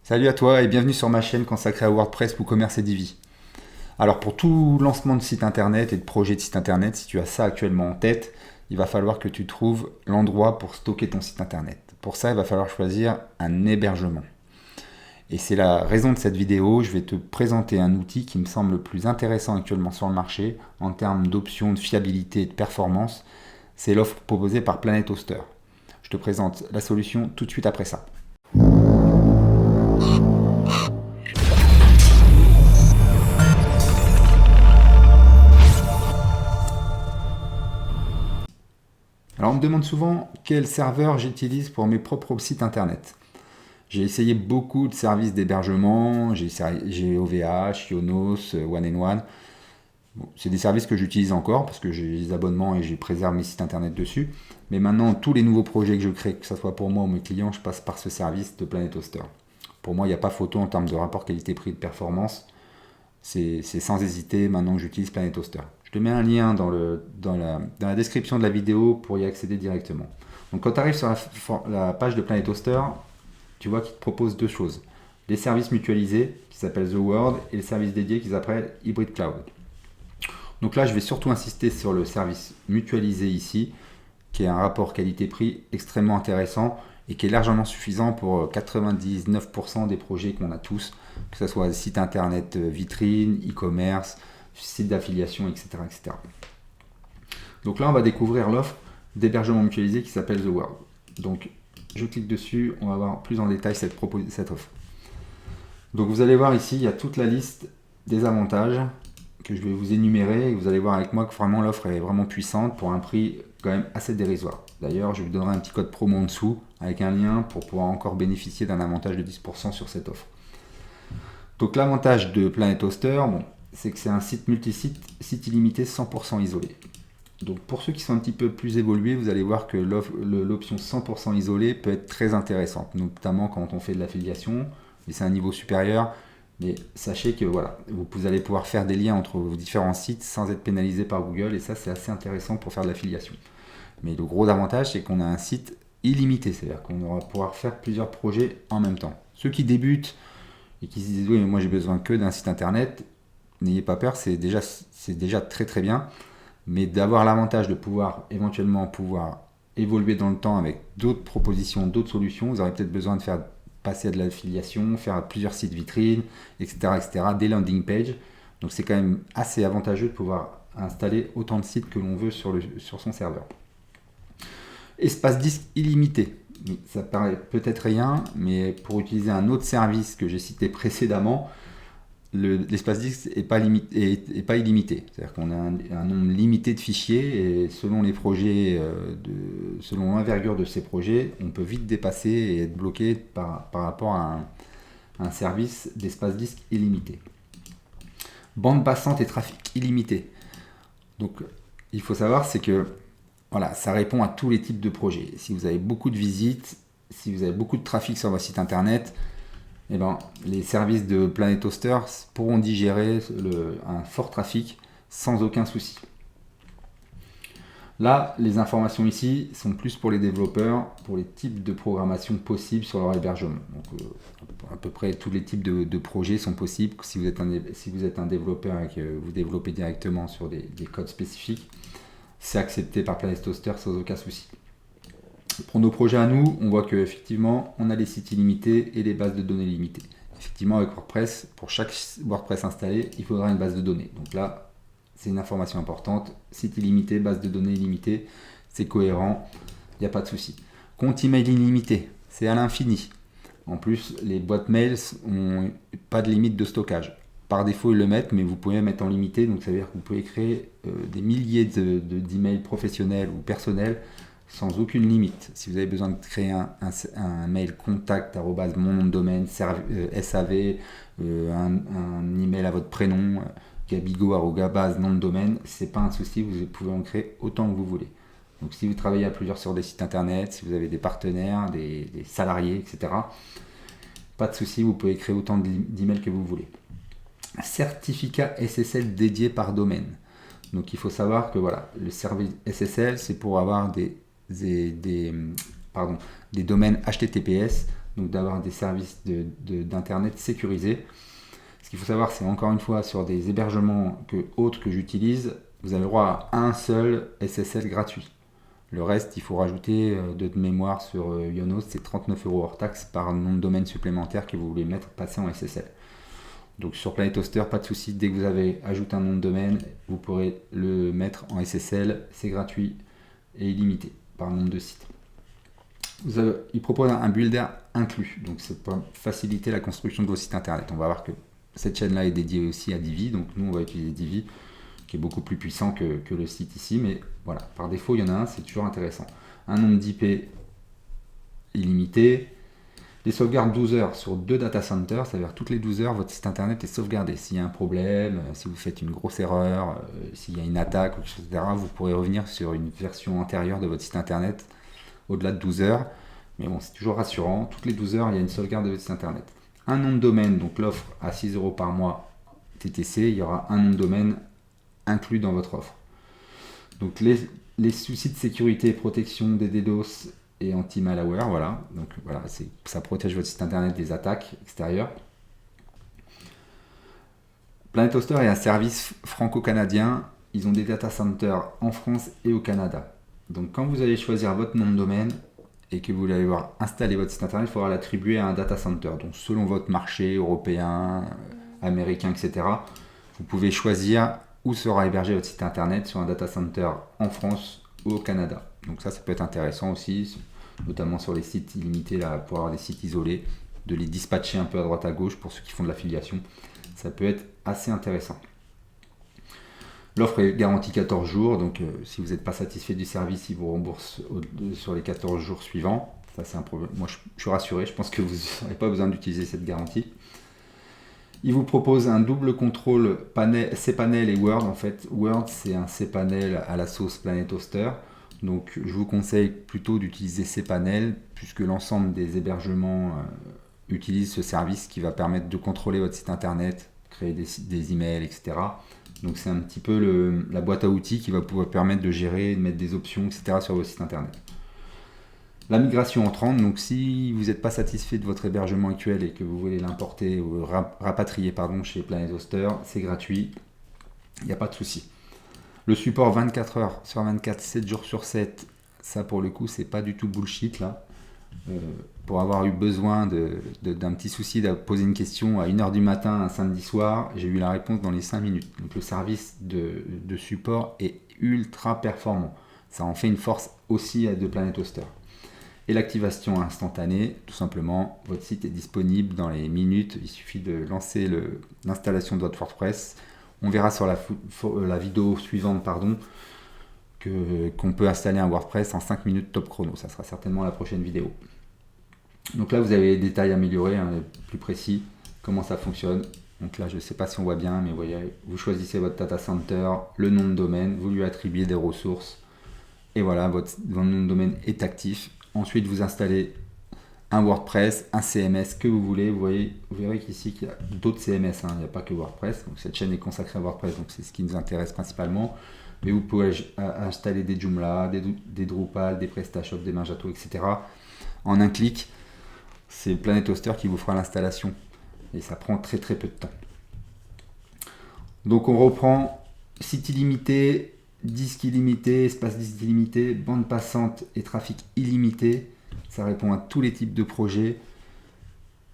Salut à toi et bienvenue sur ma chaîne consacrée à WordPress, WooCommerce et Divi. Alors pour tout lancement de site internet et de projet de site internet, si tu as ça actuellement en tête, il va falloir que tu trouves l'endroit pour stocker ton site internet. Pour ça, il va falloir choisir un hébergement. Et c'est la raison de cette vidéo, je vais te présenter un outil qui me semble le plus intéressant actuellement sur le marché en termes d'options, de fiabilité et de performance. C'est l'offre proposée par Planet Hoster. Je te présente la solution tout de suite après ça. Alors on me demande souvent quel serveur j'utilise pour mes propres sites internet. J'ai essayé beaucoup de services d'hébergement, j'ai OVH, Ionos, One and One. Bon, c'est des services que j'utilise encore parce que j'ai des abonnements et je préserve mes sites internet dessus. Mais maintenant, tous les nouveaux projets que je crée, que ce soit pour moi ou mes clients, je passe par ce service de Planet Hoster. Pour moi, il n'y a pas photo en termes de rapport qualité-prix de performance. C'est sans hésiter maintenant que j'utilise Planet Hoster. Je te mets un lien dans la description de la vidéo pour y accéder directement. Donc quand tu arrives sur la page de Planet Hoster, tu vois qu'il te propose deux choses. Les services mutualisés qui s'appellent The World et le service dédié qui s'appelle Hybrid Cloud. Donc là, je vais surtout insister sur le service mutualisé ici, qui est un rapport qualité-prix extrêmement intéressant et qui est largement suffisant pour 99% des projets qu'on a tous, que ce soit site internet vitrine, e-commerce, site d'affiliation, etc., etc. Donc là, on va découvrir l'offre d'hébergement mutualisé qui s'appelle The World. Donc, je clique dessus, on va voir plus en détail cette offre. Donc, vous allez voir ici, il y a toute la liste des avantages que je vais vous énumérer et vous allez voir avec moi que vraiment l'offre est vraiment puissante pour un prix quand même assez dérisoire. D'ailleurs, je vous donnerai un petit code promo en dessous avec un lien pour pouvoir encore bénéficier d'un avantage de 10% sur cette offre. Donc l'avantage de Planet Hoster, c'est que c'est un site multisite, site illimité 100% isolé. Donc pour ceux qui sont un petit peu plus évolués, vous allez voir que l'option 100% isolé peut être très intéressante, notamment quand on fait de l'affiliation, mais c'est un niveau supérieur. Mais sachez que voilà, vous allez pouvoir faire des liens entre vos différents sites sans être pénalisé par Google et ça c'est assez intéressant pour faire de l'affiliation. Mais le gros avantage c'est qu'on a un site illimité, c'est-à-dire qu'on va pouvoir faire plusieurs projets en même temps. Ceux qui débutent et qui se disent oui mais moi j'ai besoin que d'un site internet, n'ayez pas peur, c'est déjà très très bien. Mais d'avoir l'avantage de pouvoir éventuellement évoluer dans le temps avec d'autres propositions, d'autres solutions, vous aurez peut-être besoin de faire passer à de l'affiliation, faire plusieurs sites vitrines, etc., des landing pages. Donc c'est quand même assez avantageux de pouvoir installer autant de sites que l'on veut sur son serveur. Espace disque illimité. Ça paraît peut-être rien, mais pour utiliser un autre service que j'ai cité précédemment, l'espace disque n'est pas illimité. C'est-à-dire qu'on a un nombre limité de fichiers et selon les projets, selon l'envergure de ces projets, on peut vite dépasser et être bloqué par rapport à un service d'espace disque illimité. Bande passante et trafic illimité. Donc il faut savoir, c'est que voilà, ça répond à tous les types de projets. Si vous avez beaucoup de visites, si vous avez beaucoup de trafic sur votre site internet, eh ben, les services de Planet Hoster pourront digérer un fort trafic sans aucun souci. Là, les informations ici sont plus pour les développeurs, pour les types de programmation possibles sur leur hébergement. Donc, à peu près tous les types de projets sont possibles. Si vous êtes un développeur et que vous développez directement sur des codes spécifiques, c'est accepté par Planet Hoster sans aucun souci. Pour nos projets à nous, on voit qu'effectivement, on a les sites illimités et les bases de données limitées. Effectivement, avec WordPress, pour chaque WordPress installé, il faudra une base de données. Donc là, c'est une information importante. Site illimité, base de données illimitée, c'est cohérent, il n'y a pas de souci. Compte email illimité, c'est à l'infini. En plus, les boîtes mails n'ont pas de limite de stockage. Par défaut, ils le mettent, mais vous pouvez mettre en limité. Donc ça veut dire que vous pouvez créer des milliers d'emails professionnels ou personnels sans aucune limite. Si vous avez besoin de créer un mail contact mon nom de domaine, SAV, un email à votre prénom, gabigo@base nom de domaine, c'est pas un souci, vous pouvez en créer autant que vous voulez. Donc si vous travaillez à plusieurs sur des sites internet, si vous avez des partenaires, des salariés, etc., pas de souci, vous pouvez créer autant d'emails que vous voulez. Certificat SSL dédié par domaine. Donc il faut savoir que voilà, le service SSL, c'est pour avoir des domaines HTTPS donc d'avoir des services d'internet sécurisés. Ce qu'il faut savoir, c'est encore une fois sur des hébergements autres que j'utilise, vous avez le droit à un seul SSL gratuit. Le reste, il faut rajouter de mémoire sur Ionos, c'est 39 € hors taxe par nom de domaine supplémentaire que vous voulez passer en SSL. Donc sur Planet Hoster, pas de souci, dès que vous avez ajouté un nom de domaine, vous pourrez le mettre en SSL, c'est gratuit et illimité par nombre de sites. Il propose un builder inclus, donc c'est pour faciliter la construction de vos sites internet. On va voir que cette chaîne-là est dédiée aussi à Divi, donc nous on va utiliser Divi, qui est beaucoup plus puissant que le site ici, mais voilà, par défaut il y en a un, c'est toujours intéressant. Un nombre d'IP illimité, les sauvegardes 12 heures sur 2 data centers, ça veut dire toutes les 12 heures votre site internet est sauvegardé. S'il y a un problème, si vous faites une grosse erreur, s'il y a une attaque, etc., vous pourrez revenir sur une version antérieure de votre site internet au-delà de 12 heures. Mais bon, c'est toujours rassurant, toutes les 12 heures il y a une sauvegarde de votre site internet. Un nom de domaine, donc l'offre à 6 € par mois TTC, il y aura un nom de domaine inclus dans votre offre. Donc les soucis de sécurité et protection des DDoS et anti-malware, voilà. Donc voilà, ça protège votre site internet des attaques extérieures. Planet Hoster est un service franco-canadien. Ils ont des data centers en France et au Canada. Donc quand vous allez choisir votre nom de domaine et que vous allez voir installer votre site internet, il faudra l'attribuer à un data center. Donc selon votre marché européen, américain, etc., vous pouvez choisir où sera hébergé votre site internet sur un data center en France ou au Canada. Donc ça peut être intéressant aussi, notamment sur les sites illimités, là, pour avoir des sites isolés, de les dispatcher un peu à droite à gauche pour ceux qui font de l'affiliation. Ça peut être assez intéressant. L'offre est garantie 14 jours, donc si vous n'êtes pas satisfait du service, il vous rembourse sur les 14 jours suivants. Ça, c'est un problème. Moi, je suis rassuré, je pense que vous n'avez pas besoin d'utiliser cette garantie. Il vous propose un double contrôle cPanel et Word. En fait, Word, c'est un cPanel à la sauce Planet Hoster. Donc, je vous conseille plutôt d'utiliser cPanel, puisque l'ensemble des hébergements utilisent ce service qui va permettre de contrôler votre site internet, créer des emails, etc. Donc, c'est un petit peu la boîte à outils qui va pouvoir permettre de gérer, de mettre des options, etc. sur votre site internet. La migration entrante, donc si vous n'êtes pas satisfait de votre hébergement actuel et que vous voulez l'importer ou rapatrier chez Planet Hoster, c'est gratuit, il n'y a pas de souci. Le support 24 heures sur 24, 7 jours sur 7, ça pour le coup c'est pas du tout bullshit là. Pour avoir eu besoin d'un petit souci de poser une question à 1h du matin un samedi soir, j'ai eu la réponse dans les 5 minutes. Donc le service de support est ultra performant. Ça en fait une force aussi de Planet Hoster. Et l'activation instantanée, tout simplement, votre site est disponible dans les minutes, il suffit de lancer l'installation de votre WordPress. On verra sur la vidéo suivante qu'on peut installer un WordPress en 5 minutes top chrono, ça sera certainement la prochaine vidéo. Donc là vous avez les détails améliorés, plus précis, comment ça fonctionne. Donc là je ne sais pas si on voit bien, mais vous voyez, vous choisissez votre data center, le nom de domaine, vous lui attribuez des ressources, et voilà, votre nom de domaine est actif. Ensuite, vous installez un WordPress, un CMS que vous voulez. Vous verrez qu'ici, il y a d'autres CMS, il n'y a pas que WordPress. Donc, cette chaîne est consacrée à WordPress, donc c'est ce qui nous intéresse principalement. Mais vous pouvez installer des Joomla, des Drupal, des PrestaShop, des Magento, etc. En un clic, c'est Planet Hoster qui vous fera l'installation. Et ça prend très très peu de temps. Donc, on reprend site illimité, disque illimité, espace disque illimité, bande passante et trafic illimité. Ça répond à tous les types de projets.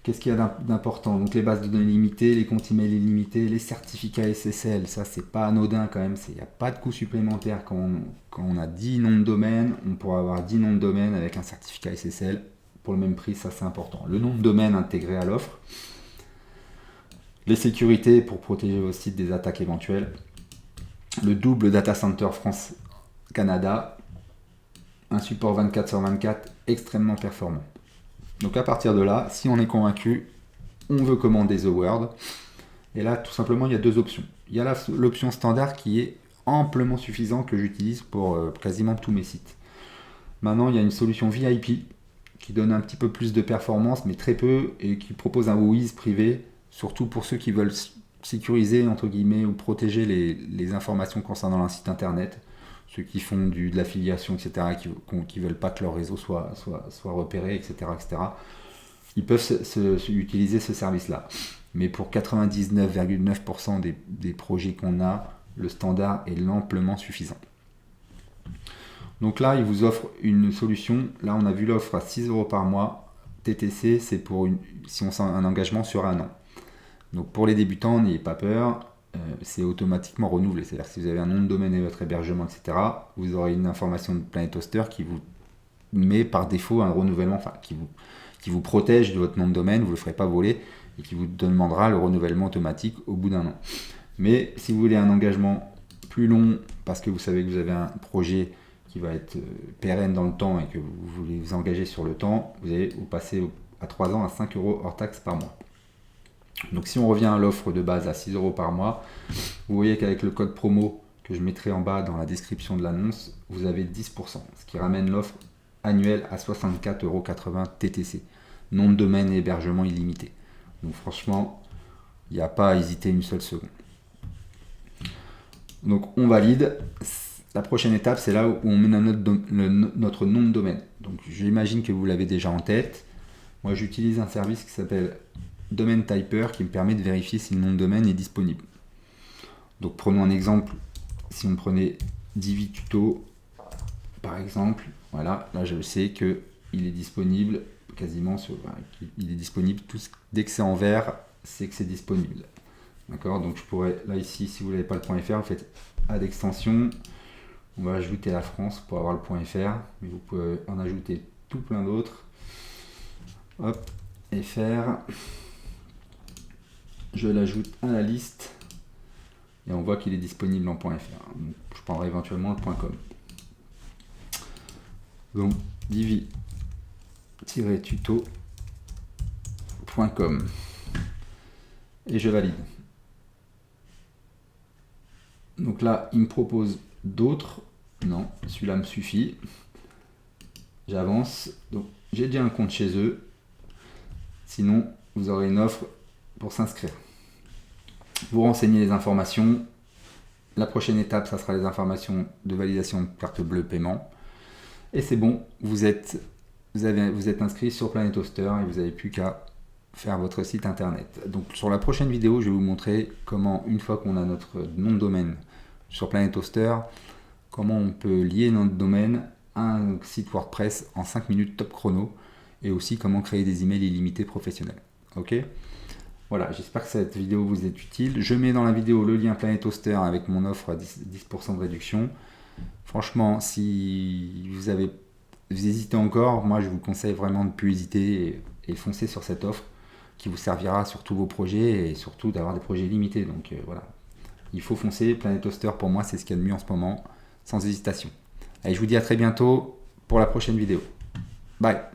Qu'est-ce qu'il y a d'important? Donc les bases de données limitées, les comptes email illimités, les certificats SSL. Ça, c'est pas anodin quand même. Il n'y a pas de coût supplémentaire. Quand on a 10 noms de domaine, on pourra avoir 10 noms de domaine avec un certificat SSL pour le même prix. Ça, c'est important. Le nom de domaine intégré à l'offre. Les sécurités pour protéger vos sites des attaques éventuelles. Le double data center France-Canada, un support 24 sur 24 extrêmement performant. Donc à partir de là, si on est convaincu, on veut commander The Word. Et là, tout simplement, il y a deux options. Il y a l'option standard qui est amplement suffisante que j'utilise pour quasiment tous mes sites. Maintenant, il y a une solution VIP qui donne un petit peu plus de performance, mais très peu, et qui propose un WHOIS privé, surtout pour ceux qui veulent sécuriser entre guillemets ou protéger les informations concernant un site internet, ceux qui font de l'affiliation, etc., qui ne veulent pas que leur réseau soit repéré, etc., etc. ils peuvent utiliser ce service-là. Mais pour 99,9% des projets qu'on a, le standard est amplement suffisant. Donc là, il vous offre une solution. Là, on a vu l'offre à 6 € par mois. TTC, c'est pour si on sent un engagement sur un an. Donc pour les débutants, n'ayez pas peur. C'est automatiquement renouvelé. C'est-à-dire que si vous avez un nom de domaine et votre hébergement, etc., vous aurez une information de Planet Hoster qui vous met par défaut un renouvellement, enfin qui vous protège de votre nom de domaine, vous ne le ferez pas voler et qui vous demandera le renouvellement automatique au bout d'un an. Mais si vous voulez un engagement plus long, parce que vous savez que vous avez un projet qui va être pérenne dans le temps et que vous voulez vous engager sur le temps, vous allez vous passer à 3 ans à 5 € hors taxe par mois. Donc si on revient à l'offre de base à 6 € par mois, vous voyez qu'avec le code promo que je mettrai en bas dans la description de l'annonce, vous avez 10%, ce qui ramène l'offre annuelle à 64,80 € TTC. Nom de domaine et hébergement illimité. Donc franchement, il n'y a pas à hésiter une seule seconde. Donc on valide. La prochaine étape, c'est là où on met notre nom de domaine. Donc j'imagine que vous l'avez déjà en tête. Moi, j'utilise un service qui s'appelle Domain Typer qui me permet de vérifier si le nom de domaine est disponible. Donc prenons un exemple. Si on prenait Divi Tuto, par exemple, voilà, là je sais qu'il est disponible quasiment il est disponible dès que c'est en vert, c'est que c'est disponible. D'accord, donc je pourrais, là ici, si vous n'avez pas le .fr, vous faites add extension. On va ajouter la France pour avoir le .fr, mais vous pouvez en ajouter tout plein d'autres. Hop, fr. Je l'ajoute à la liste et on voit qu'il est disponible en .fr. Donc, je prendrai éventuellement le .com. Donc divi-tuto.com et je valide. Donc là, il me propose d'autres. Non, celui-là me suffit. J'avance. Donc j'ai déjà un compte chez eux. Sinon, vous aurez une offre pour s'inscrire. Vous renseignez les informations. La prochaine étape, ça sera les informations de validation de carte bleue paiement. Et c'est bon, vous êtes inscrit sur Planet Hoster et vous n'avez plus qu'à faire votre site internet. Donc sur la prochaine vidéo, je vais vous montrer comment, une fois qu'on a notre nom de domaine sur Planet Hoster, comment on peut lier notre domaine à un site WordPress en 5 minutes top chrono et aussi comment créer des emails illimités professionnels. Ok ? Voilà, j'espère que cette vidéo vous est utile. Je mets dans la vidéo le lien Planet Hoster avec mon offre à 10% de réduction. Franchement, si vous hésitez encore, moi je vous conseille vraiment de ne plus hésiter et foncer sur cette offre qui vous servira sur tous vos projets et surtout d'avoir des projets limités. Donc voilà, il faut foncer. Planet Hoster pour moi c'est ce qu'il y a de mieux en ce moment, sans hésitation. Allez, je vous dis à très bientôt pour la prochaine vidéo. Bye.